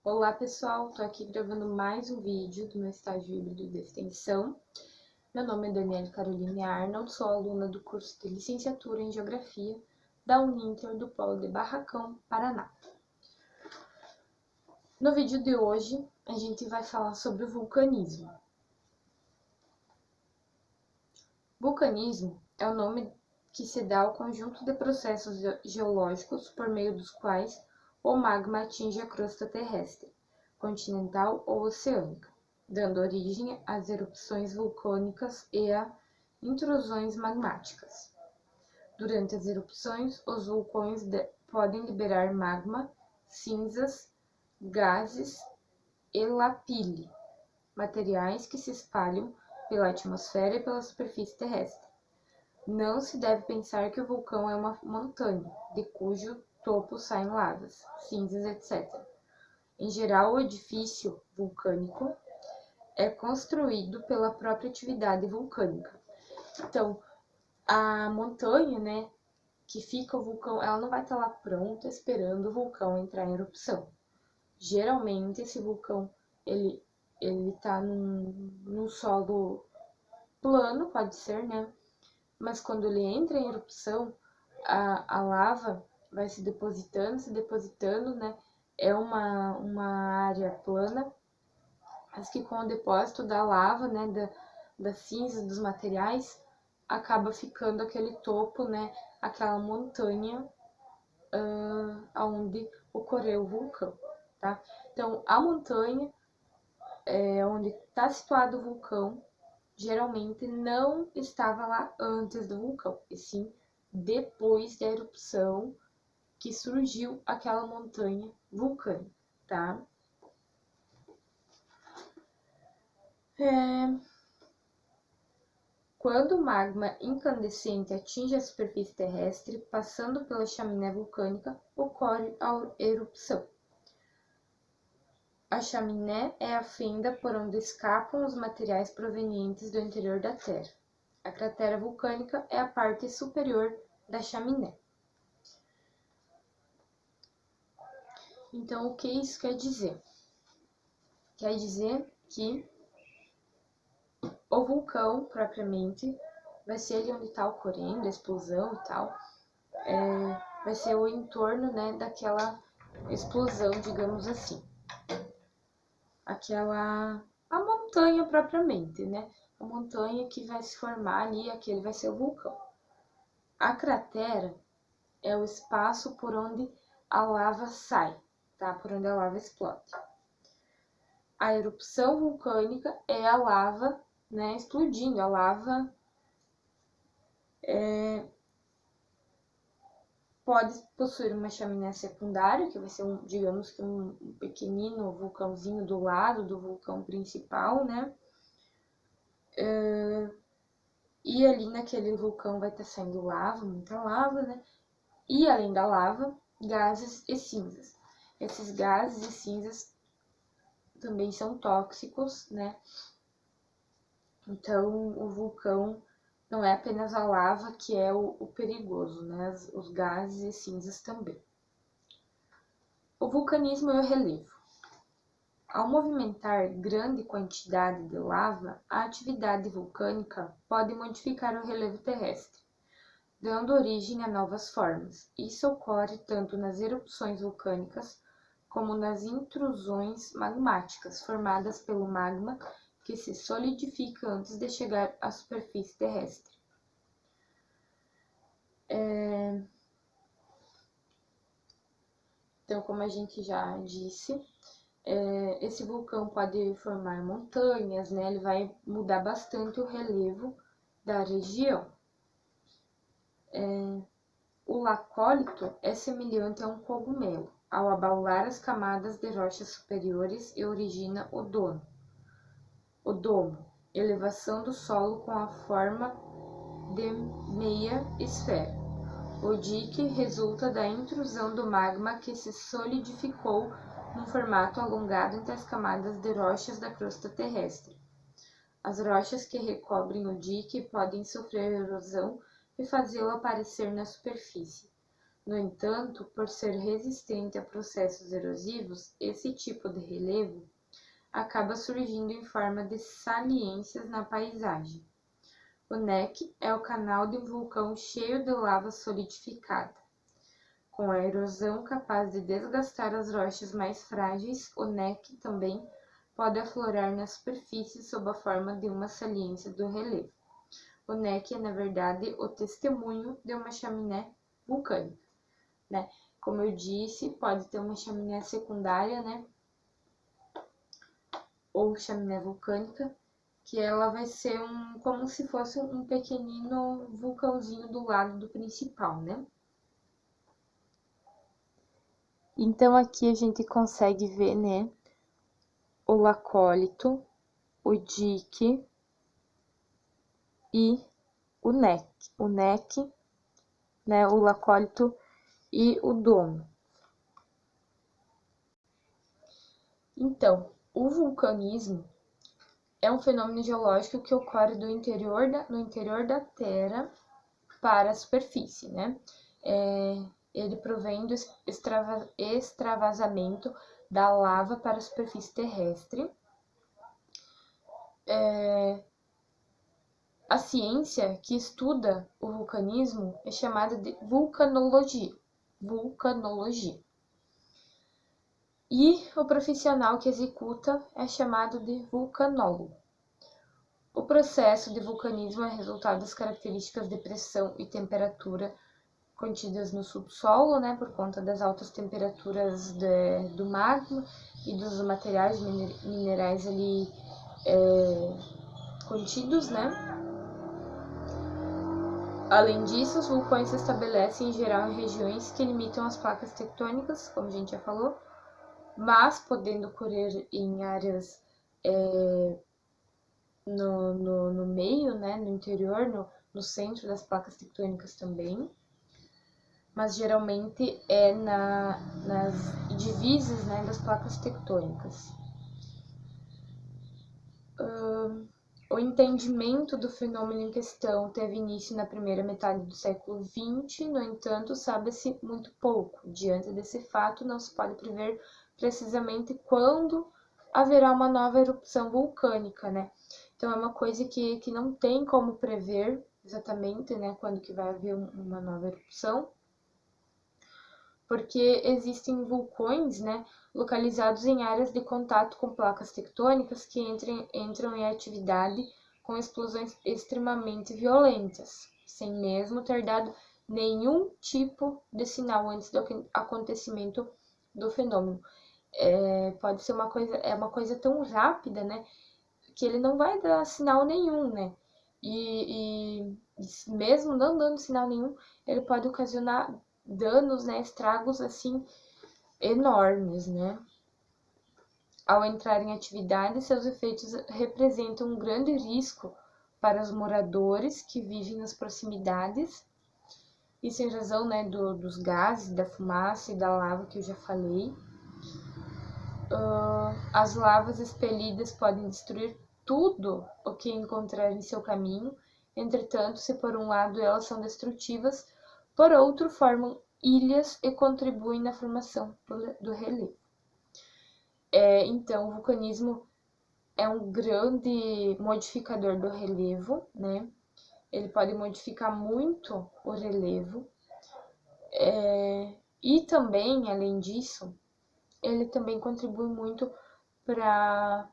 Olá pessoal, estou aqui gravando mais um vídeo do meu estágio híbrido de extensão. Meu nome é Daniele Caroline Arnold, sou aluna do curso de licenciatura em Geografia da Uninter do Polo de Barracão, Paraná. No vídeo de hoje, a gente vai falar sobre o vulcanismo. Vulcanismo é o nome que se dá ao conjunto de processos geológicos por meio dos quais o magma atinge a crosta terrestre, continental ou oceânica, dando origem às erupções vulcânicas e a intrusões magmáticas. Durante as erupções, os vulcões podem liberar magma, cinzas, gases e lapilli, materiais que se espalham pela atmosfera e pela superfície terrestre. Não se deve pensar que o vulcão é uma montanha, de cujo topo saem lavas, cinzas, etc. Em geral, o edifício vulcânico é construído pela própria atividade vulcânica. Então, a montanha, né, que fica o vulcão, ela não vai estar lá pronta esperando o vulcão entrar em erupção. Geralmente, esse vulcão, ele tá num solo plano, pode ser, né? Mas quando ele entra em erupção, a lava vai se depositando, né? É uma área plana, mas que com o depósito da lava, né, das cinzas, dos materiais, acaba ficando aquele topo, né, aquela montanha onde ocorreu o vulcão, tá? Então, a montanha onde está situado o vulcão, geralmente não estava lá antes do vulcão, e sim depois da erupção que surgiu aquela montanha vulcânica, tá? Quando o magma incandescente atinge a superfície terrestre, passando pela chaminé vulcânica, ocorre a erupção. A chaminé é a fenda por onde escapam os materiais provenientes do interior da Terra. A cratera vulcânica é a parte superior da chaminé. Então, o que isso quer dizer? Quer dizer que o vulcão, propriamente, vai ser ali onde está ocorrendo a explosão e tal, vai ser o entorno, né, daquela explosão, digamos assim. A montanha propriamente, né? A montanha que vai se formar ali, aquele vai ser o vulcão. A cratera é o espaço por onde a lava sai, tá? Por onde a lava explode. A erupção vulcânica é a lava, né, explodindo. A lava pode possuir uma chaminé secundária, que vai ser, digamos que um pequenino vulcãozinho do lado do vulcão principal, né? E ali naquele vulcão vai estar saindo lava, muita lava, né? E além da lava, gases e cinzas. Esses gases e cinzas também são tóxicos, né? Então, o vulcão não é apenas a lava que é o perigoso, né? Os gases e cinzas também. O vulcanismo e o relevo. Ao movimentar grande quantidade de lava, a atividade vulcânica pode modificar o relevo terrestre, dando origem a novas formas. Isso ocorre tanto nas erupções vulcânicas como nas intrusões magmáticas formadas pelo magma que se solidifica antes de chegar à superfície terrestre. Então, como a gente já disse, esse vulcão pode formar montanhas, né? Ele vai mudar bastante o relevo da região. O lacólito é semelhante a um cogumelo, ao abaular as camadas de rochas superiores e origina o domo, elevação do solo com a forma de meia esfera. O dique resulta da intrusão do magma que se solidificou num formato alongado entre as camadas de rochas da crosta terrestre. As rochas que recobrem o dique podem sofrer erosão e fazê-lo aparecer na superfície. No entanto, por ser resistente a processos erosivos, esse tipo de relevo acaba surgindo em forma de saliências na paisagem. O NEC é o canal de um vulcão cheio de lava solidificada. Com a erosão capaz de desgastar as rochas mais frágeis, o NEC também pode aflorar na superfície sob a forma de uma saliência do relevo. O NEC é, na verdade, o testemunho de uma chaminé vulcânica, né? Como eu disse, pode ter uma chaminé secundária, né? Ou chaminé vulcânica, que ela vai ser como se fosse um pequenino vulcãozinho do lado do principal, né? Então, aqui a gente consegue ver, né, o lacólito, o dique e o NEC. O NEC, né, o lacólito e o domo. Então, o vulcanismo é um fenômeno geológico que ocorre no interior da Terra para a superfície, né? Ele provém do extravasamento da lava para a superfície terrestre. A ciência que estuda o vulcanismo é chamada de vulcanologia. E o profissional que executa é chamado de vulcanólogo. O processo de vulcanismo é resultado das características de pressão e temperatura contidas no subsolo, né, por conta das altas temperaturas do magma e dos materiais minerais ali contidos, né? Além disso, os vulcões se estabelecem em geral em regiões que limitam as placas tectônicas, como a gente já falou, mas podendo ocorrer em áreas no meio, né, no interior, no centro das placas tectônicas também, mas geralmente é nas divisas, né, das placas tectônicas. O entendimento do fenômeno em questão teve início na primeira metade do século XX, no entanto, sabe-se muito pouco. Diante desse fato, não se pode prever precisamente quando haverá uma nova erupção vulcânica, né? Então, é uma coisa que não tem como prever exatamente, né, quando que vai haver uma nova erupção, porque existem vulcões, né, localizados em áreas de contato com placas tectônicas que entram em atividade com explosões extremamente violentas, sem mesmo ter dado nenhum tipo de sinal antes do acontecimento do fenômeno. Pode ser uma coisa tão rápida, né, que ele não vai dar sinal nenhum, né? E mesmo não dando sinal nenhum, ele pode ocasionar danos, né, estragos assim enormes, né? Ao entrar em atividade, seus efeitos representam um grande risco para os moradores que vivem nas proximidades, isso em razão, né, dos gases, da fumaça e da lava que eu já falei. As lavas expelidas podem destruir tudo o que encontrar em seu caminho. Entretanto, se por um lado elas são destrutivas, por outro formam ilhas e contribuem na formação do relevo. Então, o vulcanismo é um grande modificador do relevo, né? Ele pode modificar muito o relevo. E também, além disso, ele também contribui muito para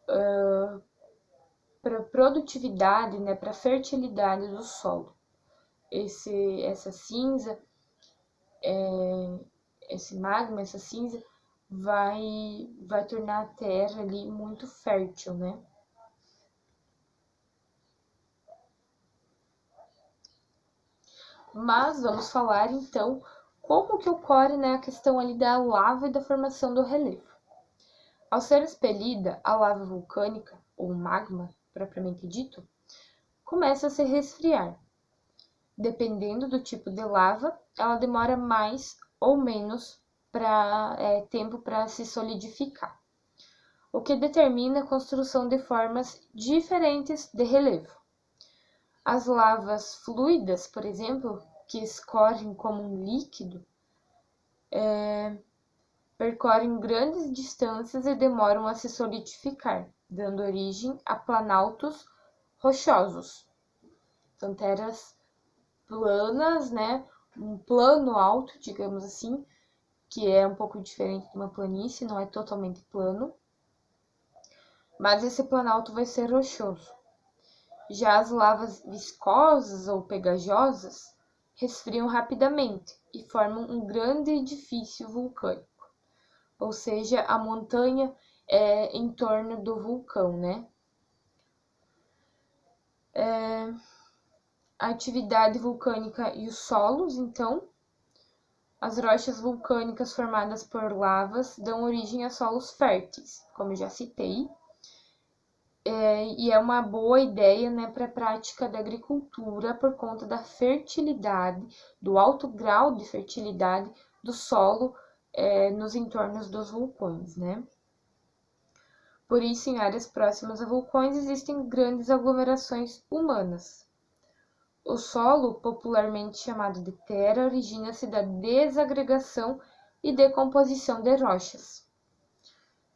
a produtividade, né, para a fertilidade do solo. Essa cinza, esse magma, essa cinza, vai tornar a terra ali muito fértil, né? Mas vamos falar então como que ocorre, né, a questão ali da lava e da formação do relevo. Ao ser expelida, a lava vulcânica, ou magma propriamente dito, começa a se resfriar. Dependendo do tipo de lava, ela demora mais ou menos tempo para se solidificar, o que determina a construção de formas diferentes de relevo. As lavas fluidas, por exemplo, que escorrem como um líquido, percorrem grandes distâncias e demoram a se solidificar, dando origem a planaltos rochosos. Então, terras planas, né? Um plano alto, digamos assim, que é um pouco diferente de uma planície, não é totalmente plano, mas esse planalto vai ser rochoso. Já as lavas viscosas ou pegajosas resfriam rapidamente e formam um grande edifício vulcânico, ou seja, a montanha é em torno do vulcão, né? A atividade vulcânica e os solos, então, as rochas vulcânicas formadas por lavas dão origem a solos férteis, como eu já citei, e é uma boa ideia, né, para a prática da agricultura por conta da fertilidade, do alto grau de fertilidade do solo nos entornos dos vulcões, né? Por isso, em áreas próximas a vulcões existem grandes aglomerações humanas. O solo, popularmente chamado de terra, origina-se da desagregação e decomposição de rochas.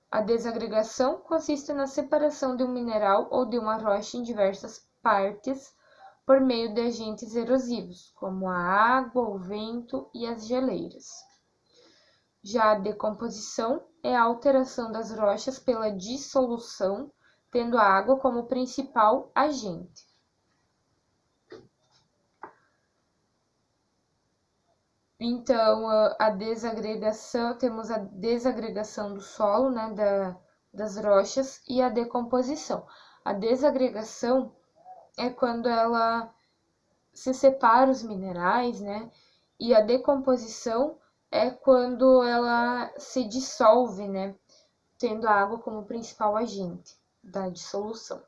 A desagregação consiste na separação de um mineral ou de uma rocha em diversas partes por meio de agentes erosivos, como a água, o vento e as geleiras. Já a decomposição é a alteração das rochas pela dissolução, tendo a água como principal agente. Então, temos a desagregação do solo, né, das rochas, e a decomposição. A desagregação é quando ela se separa os minerais, né, e a decomposição é quando ela se dissolve, né, tendo a água como principal agente da dissolução.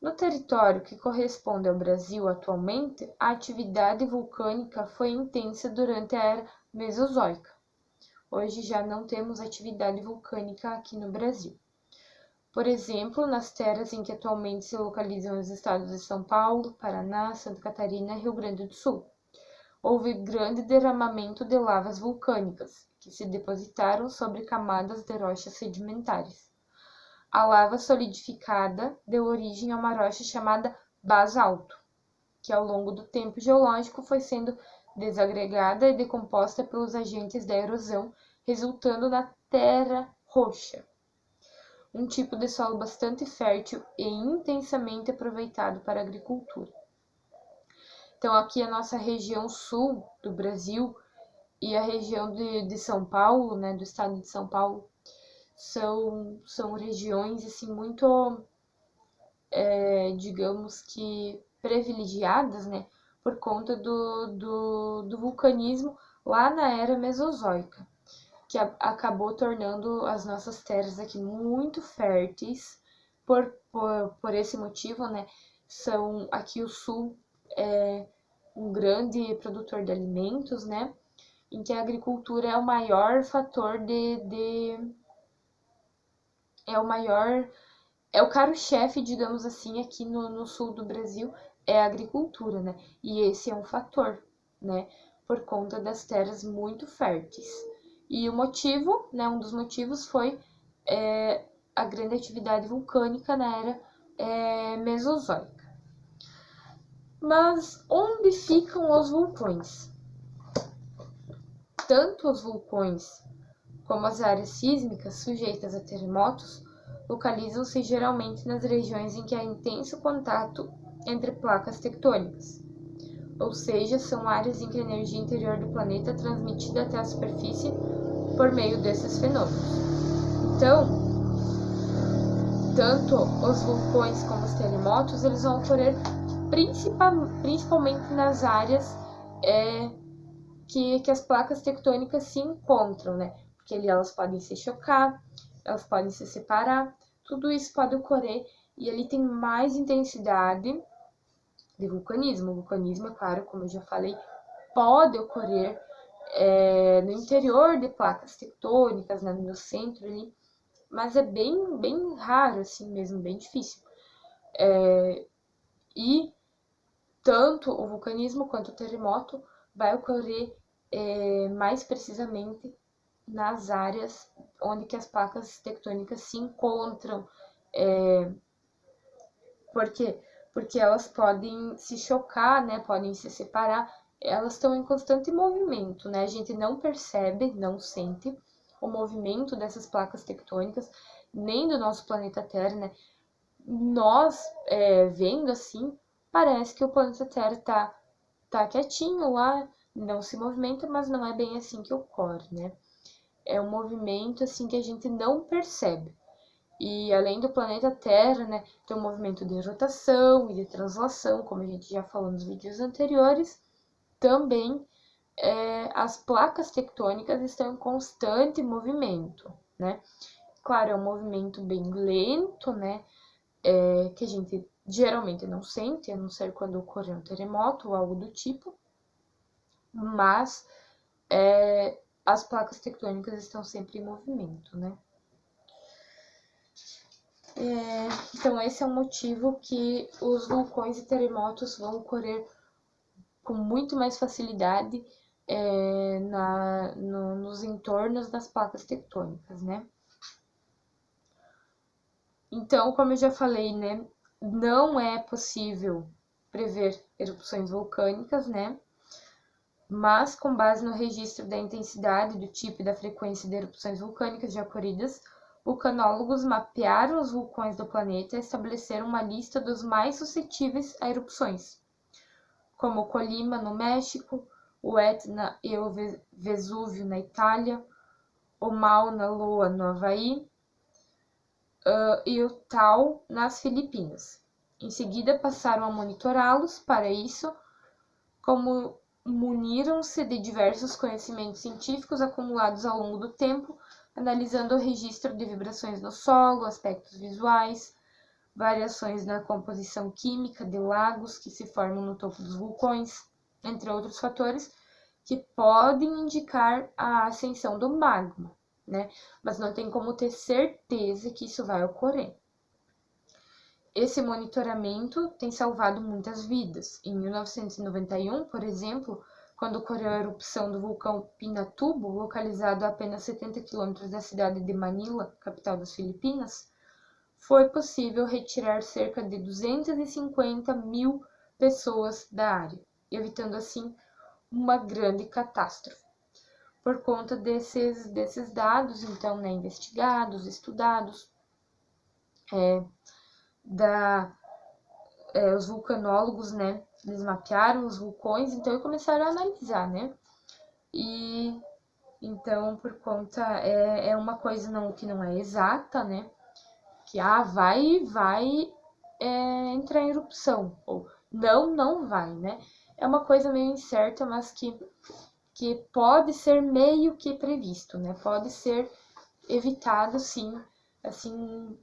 No território que corresponde ao Brasil atualmente, a atividade vulcânica foi intensa durante a era Mesozoica. Hoje já não temos atividade vulcânica aqui no Brasil. Por exemplo, nas terras em que atualmente se localizam os estados de São Paulo, Paraná, Santa Catarina e Rio Grande do Sul, houve grande derramamento de lavas vulcânicas, que se depositaram sobre camadas de rochas sedimentares. A lava solidificada deu origem a uma rocha chamada basalto, que ao longo do tempo geológico foi sendo desagregada e decomposta pelos agentes da erosão, resultando na terra roxa, um tipo de solo bastante fértil e intensamente aproveitado para a agricultura. Então, aqui a nossa região sul do Brasil e a região de São Paulo, né, do estado de São Paulo, são regiões assim muito, digamos que privilegiadas, né, por conta do vulcanismo lá na era Mesozoica, que acabou tornando as nossas terras aqui muito férteis. Por esse motivo, né, aqui o sul é um grande produtor de alimentos, né, em que a agricultura é o maior fator é o carro-chefe, digamos assim, aqui no sul do Brasil, é a agricultura, né? E esse é um fator, né? Por conta das terras muito férteis. E o motivo, né? Um dos motivos foi a grande atividade vulcânica na era Mesozoica. Mas onde ficam os vulcões? Tanto os vulcões como as áreas sísmicas sujeitas a terremotos localizam-se geralmente nas regiões em que há intenso contato entre placas tectônicas, ou seja, são áreas em que a energia interior do planeta é transmitida até a superfície por meio desses fenômenos. Então, tanto os vulcões como os terremotos, eles vão ocorrer principalmente nas áreas que as placas tectônicas se encontram, né? Porque ali elas podem se chocar, elas podem se separar, tudo isso pode ocorrer e ali tem mais intensidade de vulcanismo. O vulcanismo, é claro, como eu já falei, pode ocorrer no interior de placas tectônicas, né, no centro ali, mas é bem raro, assim mesmo, bem difícil. E tanto o vulcanismo quanto o terremoto vai ocorrer mais precisamente nas áreas onde que as placas tectônicas se encontram. Por quê? Porque elas podem se chocar, né? Podem se separar. Elas estão em constante movimento, né? A gente não percebe, não sente o movimento dessas placas tectônicas, nem do nosso planeta Terra, né? Nós, vendo assim, parece que o planeta Terra tá quietinho lá, não se movimenta, mas não é bem assim que ocorre, né? É um movimento assim que a gente não percebe. E além do planeta Terra, né, tem um movimento de rotação e de translação, como a gente já falou nos vídeos anteriores. Também as placas tectônicas estão em constante movimento, né? Claro, é um movimento bem lento, né? Que a gente geralmente não sente, a não ser quando ocorrer um terremoto ou algo do tipo. Mas as placas tectônicas estão sempre em movimento, né? Então, esse é um motivo que os vulcões e terremotos vão ocorrer com muito mais facilidade nos entornos das placas tectônicas, né? Então, como eu já falei, né, não é possível prever erupções vulcânicas, né? Mas, com base no registro da intensidade, do tipo e da frequência de erupções vulcânicas já ocorridas, vulcanólogos mapearam os vulcões do planeta e estabeleceram uma lista dos mais suscetíveis a erupções, como o Colima, no México, o Etna e o Vesúvio, na Itália, o Mauna Loa, no Havaí, e o Taal, nas Filipinas. Em seguida, passaram a monitorá-los. Para isso, como muniram-se de diversos conhecimentos científicos acumulados ao longo do tempo, analisando o registro de vibrações no solo, aspectos visuais, variações na composição química de lagos que se formam no topo dos vulcões, entre outros fatores que podem indicar a ascensão do magma, né? Mas não tem como ter certeza que isso vai ocorrer. Esse monitoramento tem salvado muitas vidas. Em 1991, por exemplo, quando ocorreu a erupção do vulcão Pinatubo, localizado a apenas 70 quilômetros da cidade de Manila, capital das Filipinas, foi possível retirar cerca de 250 mil pessoas da área, evitando assim uma grande catástrofe. Por conta desses dados, então, né, investigados, estudados, os vulcanólogos, né, eles mapearam os vulcões, então, e começaram a analisar, né, e então, por conta, é uma coisa que não é exata, né, que vai entrar em erupção, ou não vai, né, é uma coisa meio incerta, mas que pode ser meio que previsto, né, pode ser evitado, sim, assim,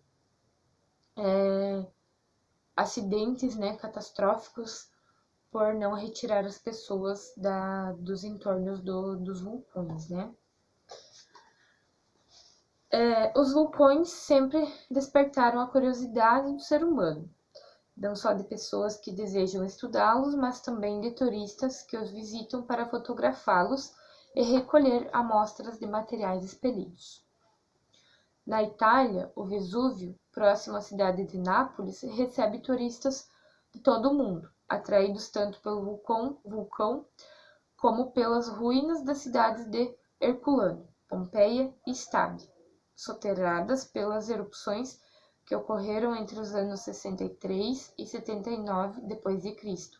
acidentes, né, catastróficos por não retirar as pessoas dos entornos dos vulcões, né. Os vulcões sempre despertaram a curiosidade do ser humano, não só de pessoas que desejam estudá-los, mas também de turistas que os visitam para fotografá-los e recolher amostras de materiais expelidos. Na Itália, o Vesúvio, próximo à cidade de Nápoles, recebe turistas de todo o mundo, atraídos tanto pelo vulcão como pelas ruínas das cidades de Herculano, Pompeia e Estádio, soterradas pelas erupções que ocorreram entre os anos 63 e 79 d.C.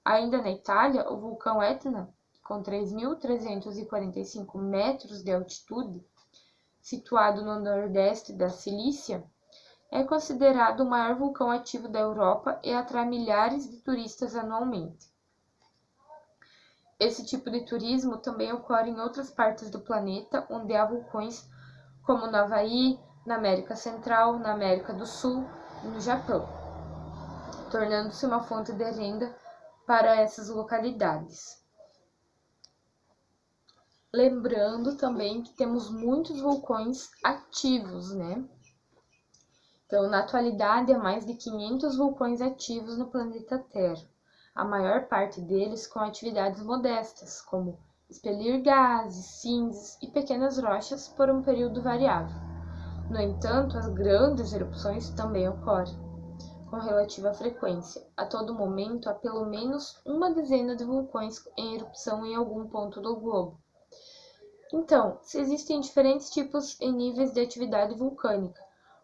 Ainda na Itália, o vulcão Etna, com 3.345 metros de altitude, situado no nordeste da Cilícia, é considerado o maior vulcão ativo da Europa e atrai milhares de turistas anualmente. Esse tipo de turismo também ocorre em outras partes do planeta, onde há vulcões, como no Havaí, na América Central, na América do Sul e no Japão, tornando-se uma fonte de renda para essas localidades. Lembrando também que temos muitos vulcões ativos, né? Então, na atualidade, há mais de 500 vulcões ativos no planeta Terra. a maior parte deles com atividades modestas, como expelir gases, cinzas e pequenas rochas por um período variável. No entanto, as grandes erupções também ocorrem com relativa frequência. A todo momento, há pelo menos uma dezena de vulcões em erupção em algum ponto do globo. Então, se existem diferentes tipos e níveis de atividade vulcânica,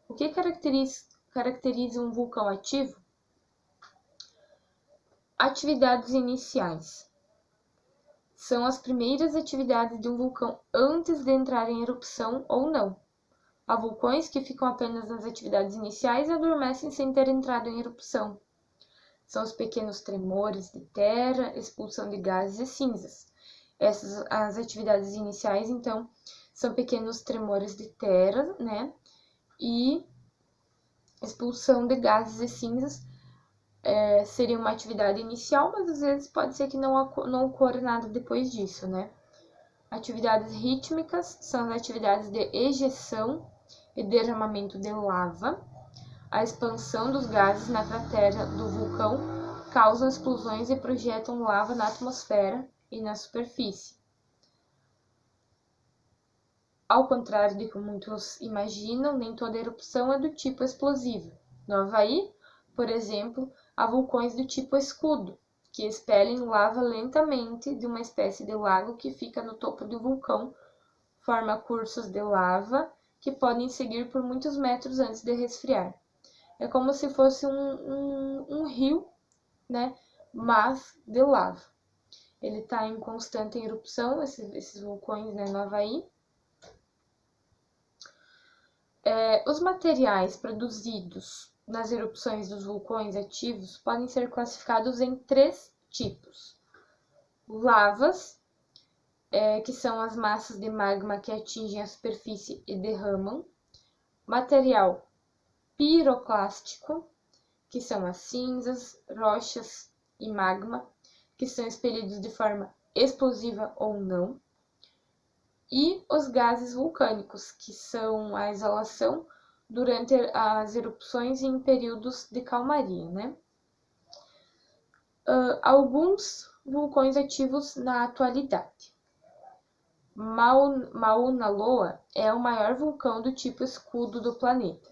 o que caracteriza um vulcão ativo? Atividades iniciais. São as primeiras atividades de um vulcão antes de entrar em erupção ou não. Há vulcões que ficam apenas nas atividades iniciais e adormecem sem ter entrado em erupção. São os pequenos tremores de terra, expulsão de gases e cinzas. As atividades iniciais, então, são pequenos tremores de terra, né? E expulsão de gases e cinzas seria uma atividade inicial, mas às vezes pode ser que não ocorra nada depois disso, né? Atividades rítmicas são as atividades de ejeção e derramamento de lava. A expansão dos gases na cratera do vulcão causam explosões e projetam lava na atmosfera e na superfície. Ao contrário de como muitos imaginam, nem toda erupção é do tipo explosiva. No Havaí, por exemplo, há vulcões do tipo escudo, que expelem lava lentamente de uma espécie de lago que fica no topo do vulcão, forma cursos de lava que podem seguir por muitos metros antes de resfriar. É como se fosse um rio, né, mas de lava. Ele está em constante erupção, esses vulcões, né, no Havaí. Os materiais produzidos nas erupções dos vulcões ativos podem ser classificados em 3 tipos. Lavas, que são as massas de magma que atingem a superfície e derramam. Material piroclástico, que são as cinzas, rochas e magma, que são expelidos de forma explosiva ou não. E os gases vulcânicos, que são a exalação durante as erupções e em períodos de calmaria, né? Alguns vulcões ativos na atualidade. Mauna Loa é o maior vulcão do tipo escudo do planeta.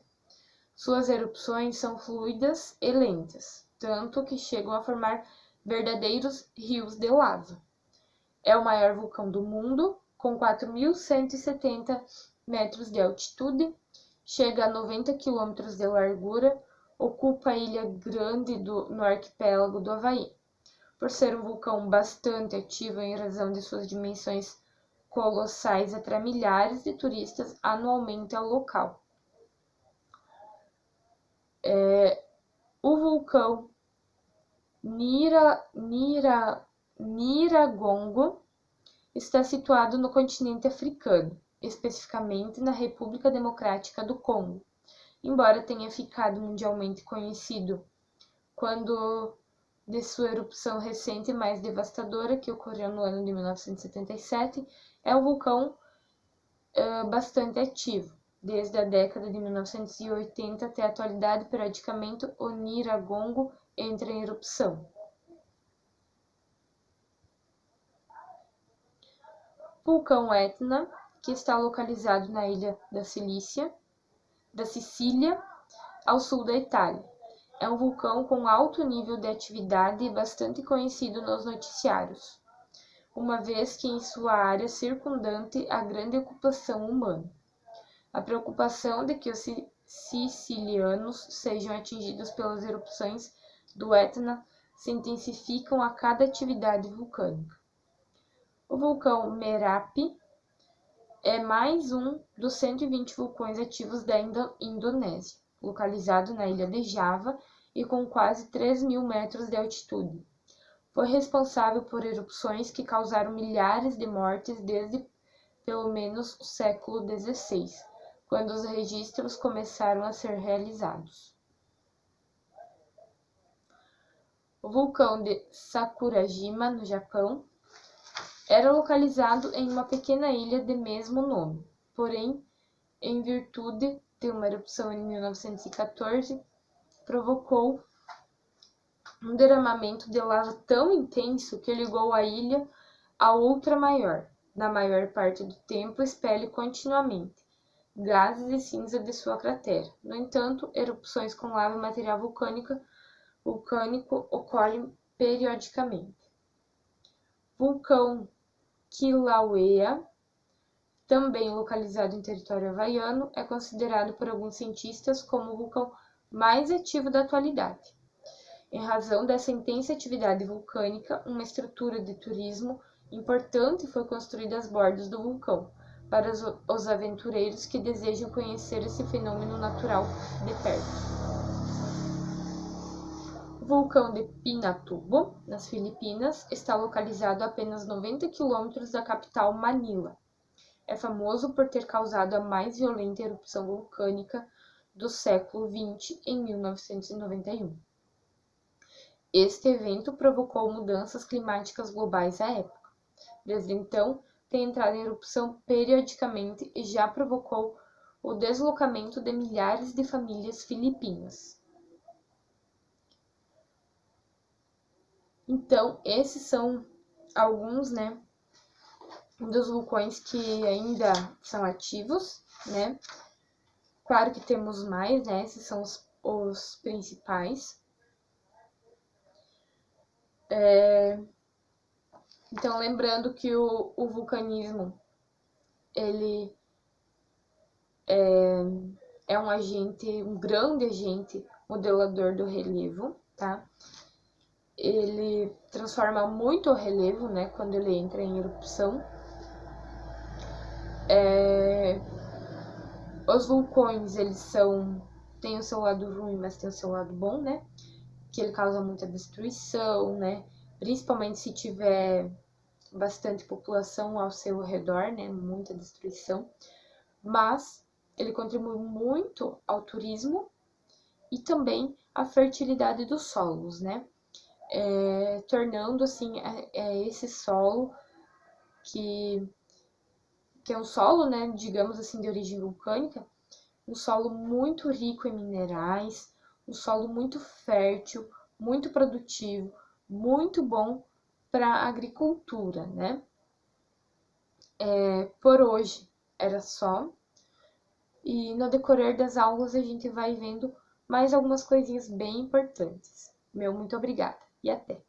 Suas erupções são fluidas e lentas, tanto que chegam a formar verdadeiros rios de lava. É o maior vulcão do mundo, com 4.170 metros de altitude, chega a 90 quilômetros de largura, ocupa a ilha grande no arquipélago do Havaí. Por ser um vulcão bastante ativo em razão de suas dimensões colossais, atrai milhares de turistas anualmente ao local. O vulcão Nyiragongo está situado no continente africano, especificamente na República Democrática do Congo. Embora tenha ficado mundialmente conhecido quando de sua erupção recente e mais devastadora, que ocorreu no ano de 1977, é um vulcão bastante ativo. Desde a década de 1980 até a atualidade, periodicamente o Nyiragongo entra em erupção. Vulcão Etna, que está localizado na ilha da Sicília, ao sul da Itália. É um vulcão com alto nível de atividade e bastante conhecido nos noticiários, uma vez que em sua área circundante há grande ocupação humana. A preocupação de que os sicilianos sejam atingidos pelas erupções do Etna se intensificam a cada atividade vulcânica. O vulcão Merapi é mais um dos 120 vulcões ativos da Indonésia, localizado na ilha de Java e com quase 3.000 metros de altitude. Foi responsável por erupções que causaram milhares de mortes desde pelo menos o século XVI, quando os registros começaram a ser realizados. O vulcão de Sakurajima, no Japão, era localizado em uma pequena ilha de mesmo nome, porém, em virtude de uma erupção em 1914, provocou um derramamento de lava tão intenso que ligou a ilha a outra maior. Na maior parte do tempo, expele continuamente gases e cinza de sua cratera. No entanto, erupções com lava e material vulcânico ocorrem periodicamente. Vulcão Kilauea, também localizado em território havaiano, é considerado por alguns cientistas como o vulcão mais ativo da atualidade. Em razão dessa intensa atividade vulcânica, uma estrutura de turismo importante foi construída às bordas do vulcão, para os aventureiros que desejam conhecer esse fenômeno natural de perto. O vulcão de Pinatubo, nas Filipinas, está localizado a apenas 90 quilômetros da capital Manila. É famoso por ter causado a mais violenta erupção vulcânica do século XX em 1991. Este evento provocou mudanças climáticas globais à época. Desde então, tem entrado em erupção periodicamente e já provocou o deslocamento de milhares de famílias filipinas. Então, esses são alguns, dos vulcões que ainda são ativos, Claro que temos mais, Esses são os principais. Então, lembrando que o vulcanismo, ele é um grande agente modelador do relevo, tá? Ele transforma muito o relevo, quando ele entra em erupção. Os vulcões, eles têm o seu lado ruim, mas tem o seu lado bom, Que ele causa muita destruição, Principalmente se tiver bastante população ao seu redor, Muita destruição. Mas ele contribui muito ao turismo e também à fertilidade dos solos, Tornando, assim, esse solo que é um solo, digamos assim, de origem vulcânica, um solo muito rico em minerais, um solo muito fértil, muito produtivo, muito bom para a agricultura, Por hoje era só, e no decorrer das aulas a gente vai vendo mais algumas coisinhas bem importantes. Meu muito obrigada e até!